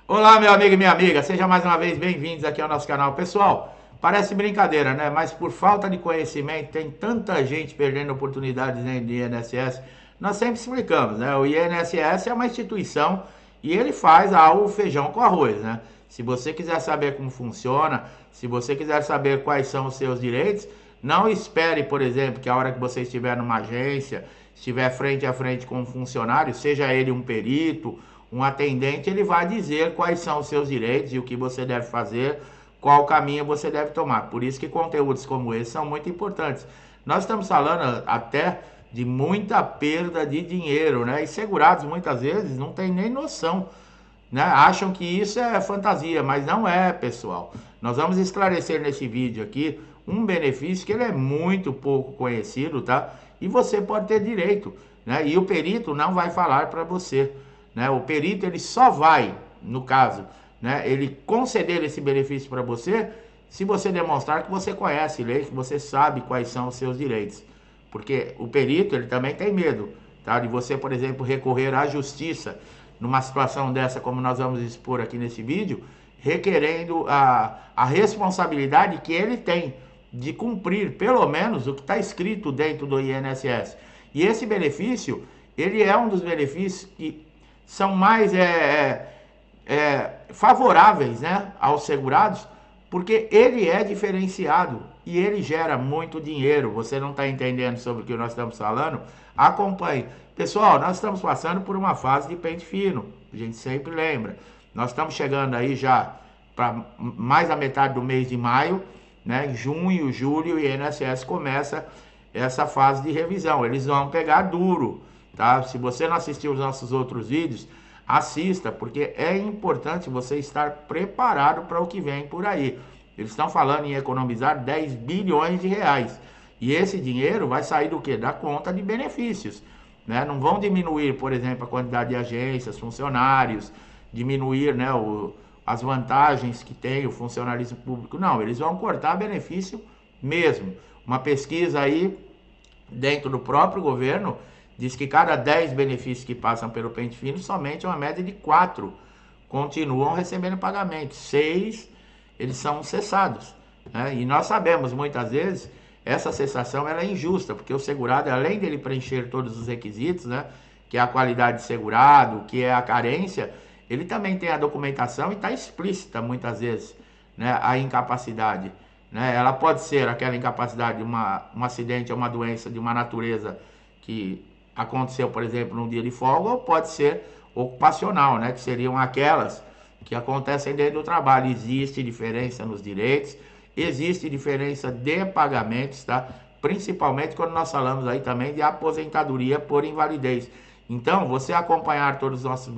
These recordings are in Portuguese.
Olá, meu amigo e minha amiga, sejam mais uma vez bem-vindos aqui ao nosso canal. Pessoal, parece brincadeira, né? Mas por falta de conhecimento, tem tanta gente perdendo oportunidades dentro do INSS. Nós sempre explicamos, né? O INSS é uma instituição e ele faz o feijão com arroz, né? Se você quiser saber como funciona, se você quiser saber quais são os seus direitos, não espere, por exemplo, que a hora que você estiver numa agência, estiver frente a frente com um funcionário, seja ele um perito, um atendente, ele vai dizer quais são os seus direitos e o que você deve fazer, qual caminho você deve tomar. Por isso que conteúdos como esse são muito importantes. Nós estamos falando até de muita perda de dinheiro, né? E segurados muitas vezes não tem nem noção, né? Acham que isso é fantasia, mas não é, pessoal. Nós vamos esclarecer nesse vídeo aqui um benefício que ele é muito pouco conhecido, tá? E você pode ter direito, né? E o perito não vai falar para você, né? O perito ele só vai, no caso, né, ele conceder esse benefício para você se você demonstrar que você conhece lei, que você sabe quais são os seus direitos. Porque o perito ele também tem medo, tá? De você, por exemplo, recorrer à justiça numa situação dessa, como nós vamos expor aqui nesse vídeo, requerendo a responsabilidade que ele tem de cumprir, pelo menos, o que está escrito dentro do INSS. E esse benefício, ele é um dos benefícios que são mais favoráveis, né, aos segurados, porque ele é diferenciado e ele gera muito dinheiro. Você não está entendendo sobre o que nós estamos falando? Acompanhe. Pessoal, nós estamos passando por uma fase de pente fino, a gente sempre lembra. Nós estamos chegando aí já para mais da metade do mês de maio, né? Em junho, julho, o INSS começa essa fase de revisão. Eles vão pegar duro, tá? Se você não assistiu os nossos outros vídeos, assista, porque é importante você estar preparado para o que vem por aí. Eles estão falando em economizar 10 bilhões de reais. E esse dinheiro vai sair do quê? Da conta de benefícios, né? Não vão diminuir, por exemplo, a quantidade de agências, funcionários, diminuir, né, as vantagens que tem o funcionalismo público. Não, eles vão cortar benefício mesmo. Uma pesquisa aí dentro do próprio governo diz que cada 10 benefícios que passam pelo pente fino, somente uma média de 4 continuam recebendo pagamento. 6, eles são cessados, né? E nós sabemos, muitas vezes, essa cessação ela é injusta, porque o segurado, além dele preencher todos os requisitos, né, que é a qualidade de segurado, que é a carência, ele também tem a documentação e está explícita, muitas vezes, né, a incapacidade. Né? Ela pode ser aquela incapacidade de um acidente ou uma doença de uma natureza que aconteceu, por exemplo, num dia de folga, ou pode ser ocupacional, né? Que seriam aquelas que acontecem dentro do trabalho. Existe diferença nos direitos, existe diferença de pagamentos, tá? Principalmente quando nós falamos aí também de aposentadoria por invalidez. Então, você acompanhar todos os nossos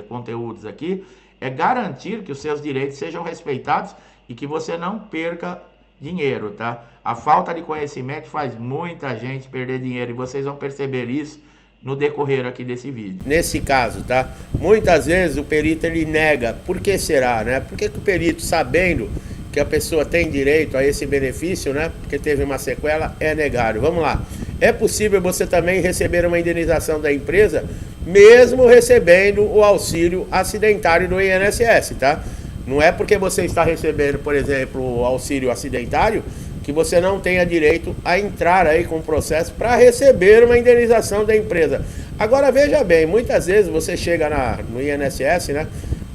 conteúdos aqui é garantir que os seus direitos sejam respeitados e que você não perca dinheiro, tá? A falta de conhecimento faz muita gente perder dinheiro e vocês vão perceber isso no decorrer aqui desse vídeo. Nesse caso, tá? Muitas vezes o perito ele nega. Por que será, né? Por que o perito, sabendo que a pessoa tem direito a esse benefício, né? Porque teve uma sequela, é negado. Vamos lá. É possível você também receber uma indenização da empresa, mesmo recebendo o auxílio acidentário do INSS, tá? Não é porque você está recebendo, por exemplo, o auxílio acidentário, que você não tenha direito a entrar aí com o processo para receber uma indenização da empresa. Agora veja bem, muitas vezes você chega no INSS, né,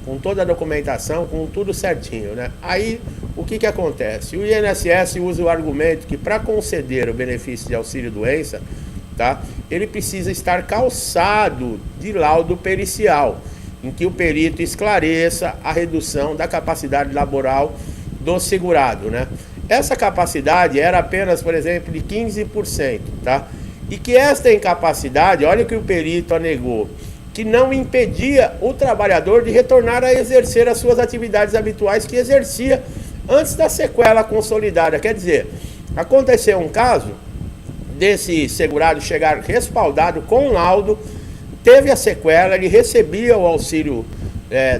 com toda a documentação, com tudo certinho, né? Aí o que acontece? O INSS usa o argumento que para conceder o benefício de auxílio-doença, tá, ele precisa estar calçado de laudo pericial, em que o perito esclareça a redução da capacidade laboral do segurado, né? Essa capacidade era apenas, por exemplo, de 15%, tá? E que esta incapacidade, olha o que o perito alegou, que não impedia o trabalhador de retornar a exercer as suas atividades habituais que exercia antes da sequela consolidada. Quer dizer, aconteceu um caso desse segurado chegar respaldado com laudo, teve a sequela, ele recebia o auxílio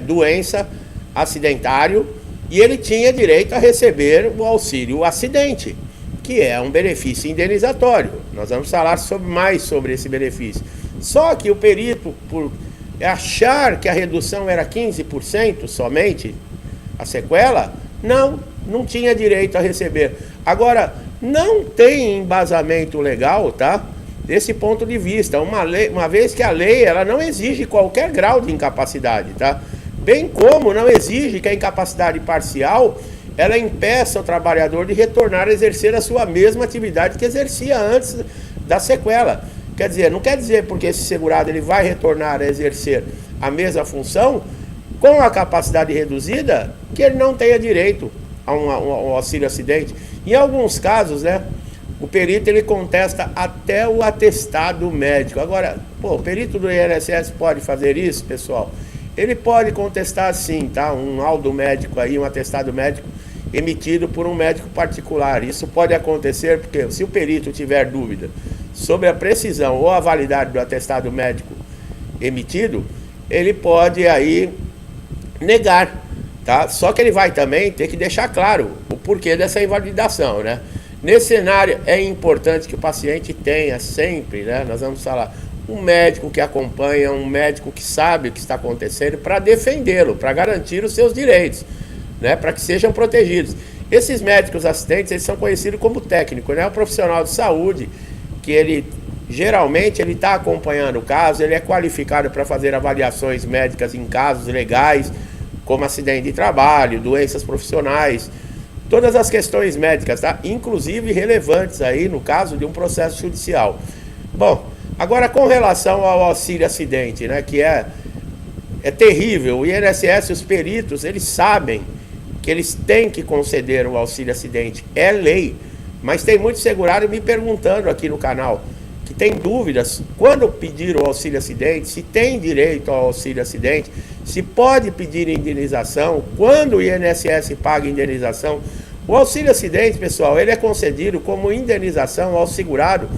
doença acidentário e ele tinha direito a receber o auxílio acidente, que é um benefício indenizatório. Nós vamos falar mais sobre esse benefício. Só que o perito, por achar que a redução era 15% somente, a sequela, não tinha direito a receber. Agora, não tem embasamento legal, tá? Desse ponto de vista, uma vez que a lei ela não exige qualquer grau de incapacidade, tá? Bem como não exige que a incapacidade parcial ela impeça o trabalhador de retornar a exercer a sua mesma atividade que exercia antes da sequela. Quer dizer, não quer dizer porque esse segurado ele vai retornar a exercer a mesma função com a capacidade reduzida que ele não tenha direito a um auxílio acidente. Em alguns casos, né, o perito ele contesta até o atestado médico. Agora, o perito do INSS pode fazer isso, pessoal? Ele pode contestar sim, tá? Um laudo médico aí, um atestado médico emitido por um médico particular. Isso pode acontecer porque se o perito tiver dúvida sobre a precisão ou a validade do atestado médico emitido, ele pode aí negar, tá? Só que ele vai também ter que deixar claro o porquê dessa invalidação, né? Nesse cenário é importante que o paciente tenha sempre, né? Nós vamos falar, um médico que acompanha, um médico que sabe o que está acontecendo para defendê-lo, para garantir os seus direitos, né? Para que sejam protegidos. Esses médicos assistentes, eles são conhecidos como técnicos, né? O profissional de saúde, que ele geralmente ele está acompanhando o caso, ele é qualificado para fazer avaliações médicas em casos legais, como acidente de trabalho, doenças profissionais, todas as questões médicas, tá? Inclusive relevantes aí no caso de um processo judicial. Bom, agora com relação ao auxílio acidente, né, que é terrível, o INSS, os peritos, eles sabem que eles têm que conceder o auxílio acidente, é lei, mas tem muito segurado me perguntando aqui no canal, que tem dúvidas, quando pedir o auxílio acidente, se tem direito ao auxílio acidente, se pode pedir indenização, quando o INSS paga indenização. O auxílio acidente, pessoal, ele é concedido como indenização ao segurado,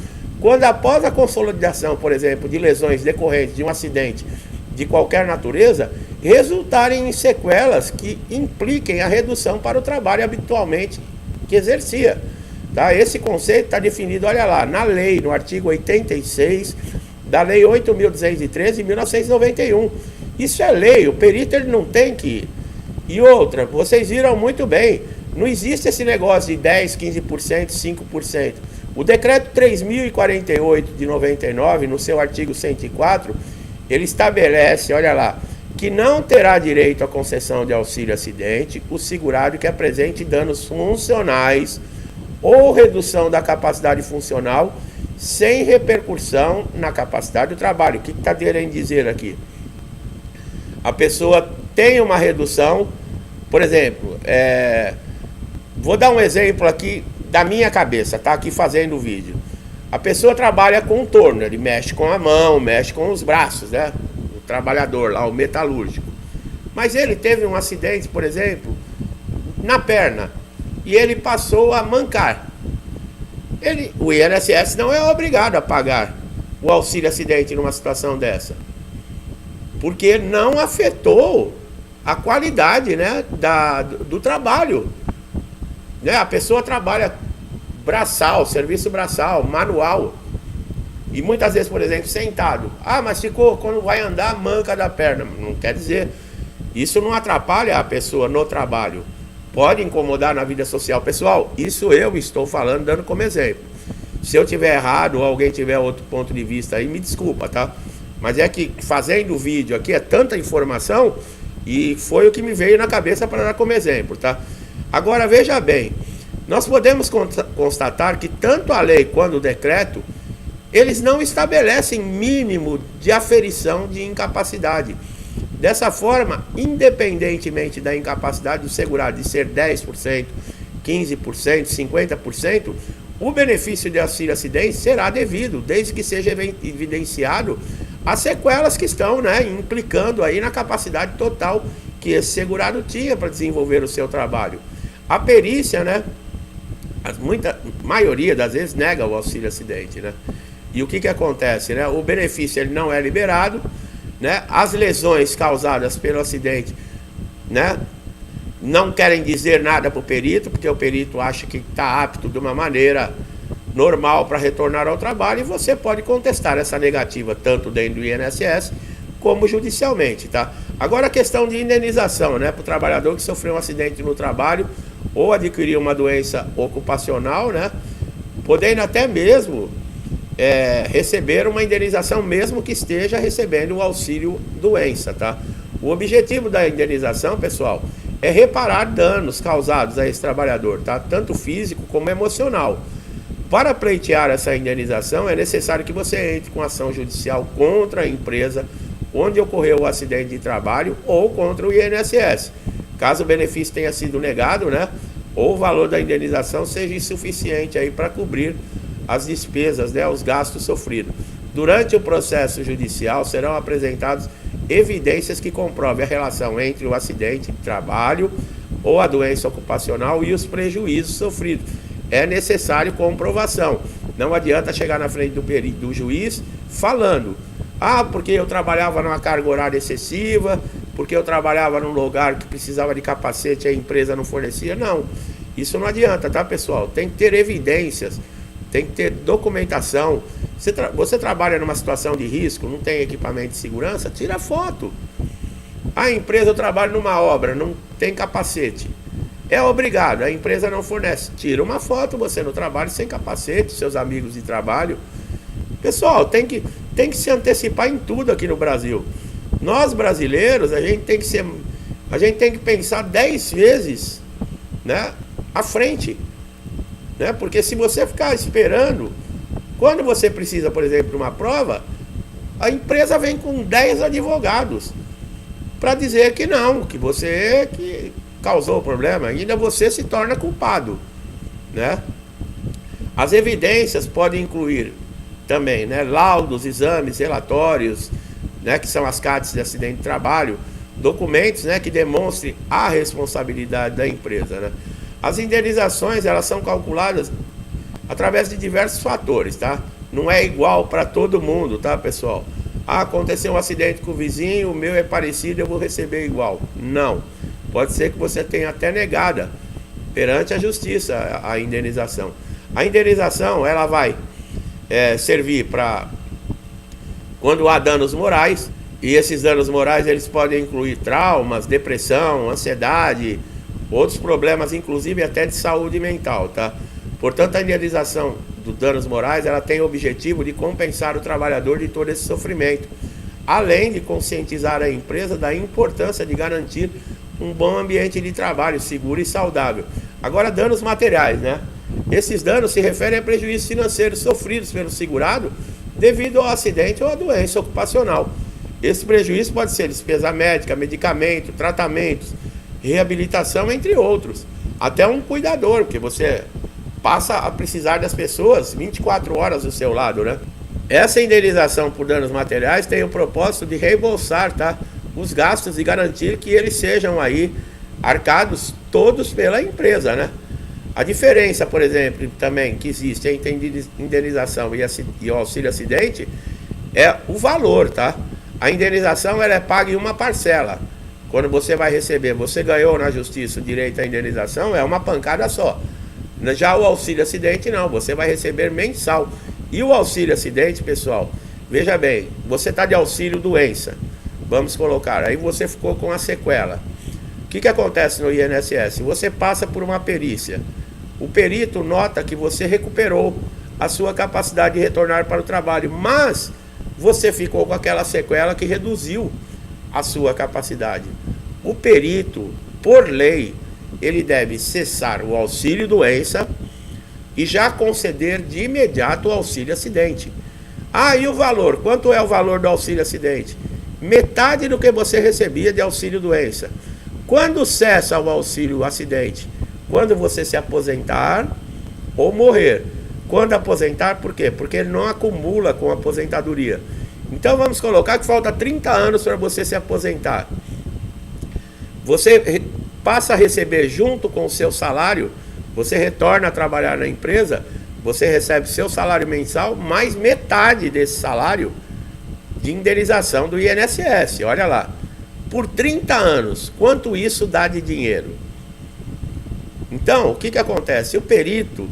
quando após a consolidação, por exemplo, de lesões decorrentes de um acidente de qualquer natureza, resultarem em sequelas que impliquem a redução para o trabalho habitualmente que exercia. Tá? Esse conceito está definido, olha lá, na lei, no artigo 86 da lei 8.213 de 1991. Isso é lei, o perito ele não tem que... E outra, vocês viram muito bem, não existe esse negócio de 10%, 15%, 5%. O decreto 3.048 de 99, no seu artigo 104, ele estabelece, olha lá, que não terá direito à concessão de auxílio acidente o segurado que apresente danos funcionais ou redução da capacidade funcional sem repercussão na capacidade do trabalho. O que está querendo dizer aqui? A pessoa tem uma redução, por exemplo, vou dar um exemplo aqui da minha cabeça, tá? Aqui fazendo o vídeo. A pessoa trabalha com um torno, ele mexe com a mão, mexe com os braços, né? O trabalhador lá, o metalúrgico. Mas ele teve um acidente, por exemplo, na perna, e ele passou a mancar. O INSS não é obrigado a pagar o auxílio acidente numa situação dessa, porque não afetou a qualidade, né, do trabalho. Né? A pessoa trabalha braçal, serviço braçal, manual, e muitas vezes, por exemplo, sentado. Ah, mas ficou, quando vai andar, manca da perna. Não quer dizer, isso não atrapalha a pessoa no trabalho. Pode incomodar na vida social. Pessoal, isso eu estou falando, dando como exemplo. Se eu tiver errado ou alguém tiver outro ponto de vista aí, me desculpa, tá? Mas é que fazendo o vídeo aqui é tanta informação e foi o que me veio na cabeça para dar como exemplo, tá? Agora veja bem, nós podemos constatar que tanto a lei quanto o decreto, eles não estabelecem mínimo de aferição de incapacidade. Dessa forma, independentemente da incapacidade do segurado de ser 10%, 15%, 50%, o benefício de auxílio acidente será devido, desde que seja evidenciado as sequelas que estão, né, implicando aí na capacidade total que esse segurado tinha para desenvolver o seu trabalho. A perícia, né, maioria das vezes nega o auxílio acidente, né? E o que acontece, né? O benefício ele não é liberado, né? As lesões causadas pelo acidente, né, não querem dizer nada para o perito, porque o perito acha que está apto de uma maneira normal para retornar ao trabalho, e você pode contestar essa negativa tanto dentro do INSS como judicialmente, tá? Agora a questão de indenização, né, para o trabalhador que sofreu um acidente no trabalho ou adquiriu uma doença ocupacional, né, podendo até mesmo receber uma indenização mesmo que esteja recebendo o auxílio doença, tá? O objetivo da indenização, pessoal, é reparar danos causados a esse trabalhador, tá? Tanto físico como emocional. Para pleitear essa indenização, é necessário que você entre com ação judicial contra a empresa onde ocorreu o acidente de trabalho ou contra o INSS. Caso o benefício tenha sido negado, né, ou o valor da indenização seja insuficiente aí para cobrir as despesas, né, os gastos sofridos. Durante o processo judicial serão apresentadas evidências que comprovem a relação entre o acidente de trabalho ou a doença ocupacional e os prejuízos sofridos. É necessário comprovação. Não adianta chegar na frente do juiz falando: ah, porque eu trabalhava numa carga horária excessiva, porque eu trabalhava num lugar que precisava de capacete e a empresa não fornecia. Não, isso não adianta, tá, pessoal? Tem que ter evidências, tem que ter documentação. Você trabalha numa situação de risco, não tem equipamento de segurança, tira foto. A empresa, eu trabalho numa obra, não tem capacete. É obrigado, a empresa não fornece. Tira uma foto, você no trabalho sem capacete, seus amigos de trabalho. Pessoal, tem que se antecipar em tudo aqui no Brasil. Nós brasileiros, a gente tem que pensar 10 vezes, né, à frente, né? Porque se você ficar esperando, quando você precisa, por exemplo, de uma prova, a empresa vem com 10 advogados para dizer que não, que você que causou o problema, ainda você se torna culpado, né? As evidências podem incluir também, né, laudos, exames, relatórios, né, que são as CATs de acidente de trabalho, documentos, né, que demonstrem a responsabilidade da empresa, né? As indenizações, elas são calculadas através de diversos fatores, tá? Não é igual para todo mundo, tá, pessoal? Ah, aconteceu um acidente com o vizinho, o meu é parecido, eu vou receber igual. Não. Pode ser que você tenha até negada perante a justiça a indenização. A indenização, ela vai servir para quando há danos morais, e esses danos morais eles podem incluir traumas, depressão, ansiedade, outros problemas, inclusive até de saúde mental, tá? Portanto, a indenização dos danos morais, ela tem o objetivo de compensar o trabalhador de todo esse sofrimento, além de conscientizar a empresa da importância de garantir um bom ambiente de trabalho seguro e saudável. Agora, danos materiais, né? Esses danos se referem a prejuízos financeiros sofridos pelo segurado devido ao acidente ou à doença ocupacional. Esse prejuízo pode ser despesa médica, medicamento, tratamentos, reabilitação, entre outros. Até um cuidador, porque você passa a precisar das pessoas 24 horas do seu lado, né? Essa indenização por danos materiais tem o propósito de reembolsar, tá, os gastos e garantir que eles sejam aí arcados todos pela empresa, né? A diferença, por exemplo, também que existe entre a indenização e o auxílio acidente é o valor, tá? A indenização, ela é paga em uma parcela. Quando você vai receber, você ganhou na justiça o direito à indenização, é uma pancada só. Já o auxílio acidente não, você vai receber mensal. E o auxílio acidente, pessoal, veja bem, você está de auxílio doença, vamos colocar, aí você ficou com a sequela. O que acontece no INSS? Você passa por uma perícia. O perito nota que você recuperou a sua capacidade de retornar para o trabalho, mas você ficou com aquela sequela que reduziu a sua capacidade. O perito, por lei, ele deve cessar o auxílio doença e já conceder de imediato o auxílio acidente. Ah, e o valor? Quanto é o valor do auxílio acidente? Metade do que você recebia de auxílio doença. Quando cessa o auxílio acidente? Quando você se aposentar ou morrer. Quando aposentar, por quê? Porque ele não acumula com a aposentadoria. Então vamos colocar que falta 30 anos para você se aposentar. Você passa a receber junto com o seu salário, você retorna a trabalhar na empresa, você recebe seu salário mensal, mais metade desse salário de indenização do INSS. Olha lá, por 30 anos, quanto isso dá de dinheiro? Então, o que acontece? O perito,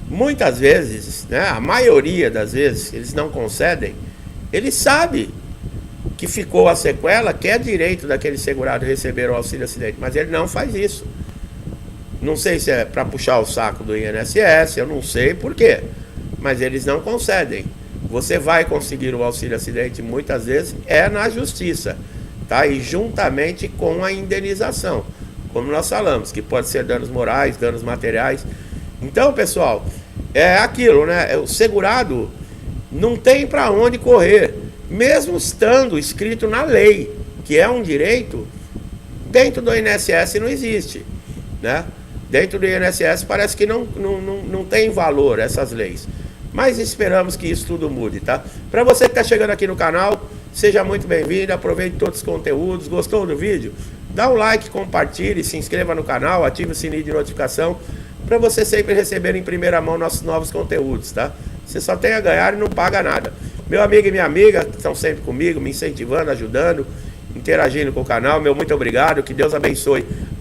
muitas vezes, né, a maioria das vezes, eles não concedem, ele sabe que ficou a sequela, que é direito daquele segurado receber o auxílio acidente, mas ele não faz isso. Não sei se é para puxar o saco do INSS, eu não sei por quê, mas eles não concedem. Você vai conseguir o auxílio acidente muitas vezes é na justiça, tá? E juntamente com a indenização, como nós falamos, que pode ser danos morais, danos materiais. Então, pessoal, é aquilo, né? O segurado não tem para onde correr, mesmo estando escrito na lei, que é um direito, dentro do INSS não existe, né? Dentro do INSS parece que não tem valor essas leis. Mas esperamos que isso tudo mude, tá? Para você que está chegando aqui no canal, seja muito bem-vindo, aproveite todos os conteúdos. Gostou do vídeo? Dá um like, compartilhe, se inscreva no canal, ative o sininho de notificação para você sempre receber em primeira mão nossos novos conteúdos, tá? Você só tem a ganhar e não paga nada. Meu amigo e minha amiga que estão sempre comigo, me incentivando, ajudando, interagindo com o canal, meu muito obrigado, que Deus abençoe